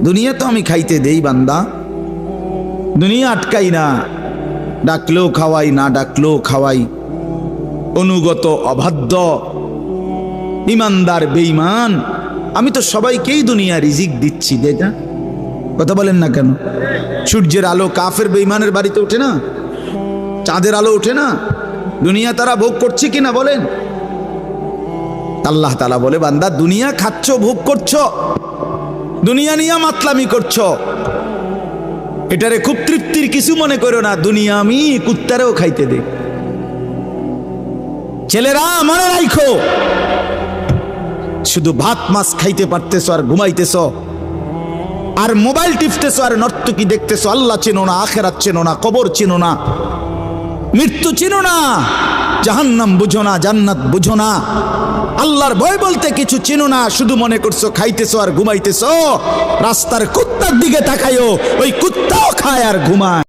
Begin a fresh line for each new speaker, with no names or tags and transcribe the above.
দুনিয়া তো আমি খাইতে দেই বান্দা, দুনিয়া আটকাই না, ডাকলেও খাওয়াই, না ডাকলেও খাওয়াই। অনুগত অবাধ্য ইমানদার বেঈমান আমি তো সবাইকেই দুনিয়া রিজিক দিচ্ছি। দেটা কথা বলেন না কেন? সূর্যের আলো কাফের বেঈমানের বাড়িতে ওঠে না? চাঁদের আলো ওঠে না? দুনিয়া তারা ভোগ করছে কিনা বলেন? আল্লাহ তাআলা বলে, বান্দা দুনিয়া খাচ্ছ, ভোগ করছো, দুনিয়া নিয়ে মাতলামি করছো, এটারে খুব তৃপ্তির কিছু মনে করো না। দুনিয়া আমি কুত্তারেও খাইতে দেই। ছেলেরা মনে রাখো, শুধু ভাত মাছ খাইতে পারতেছো আর ঘুমাইতেছো আর মোবাইল টিপতেছো আর নর্তকী দেখতেছো, আল্লাহ চেনো না, আখিরাত চেনো না, কবর চেনো না, মৃত্যু চেনো না, জাহান্নাম বুঝো না, জান্নাত বুঝো না, আল্লাহর ভয় বলতে কিছু চেনো না। শুধু মনে করছো খাইতেছো আর ঘুমাইতেছো। রাস্তার কুত্তার দিকে তাকাইও, ওই কুত্তাও খায় আর ঘুমায়।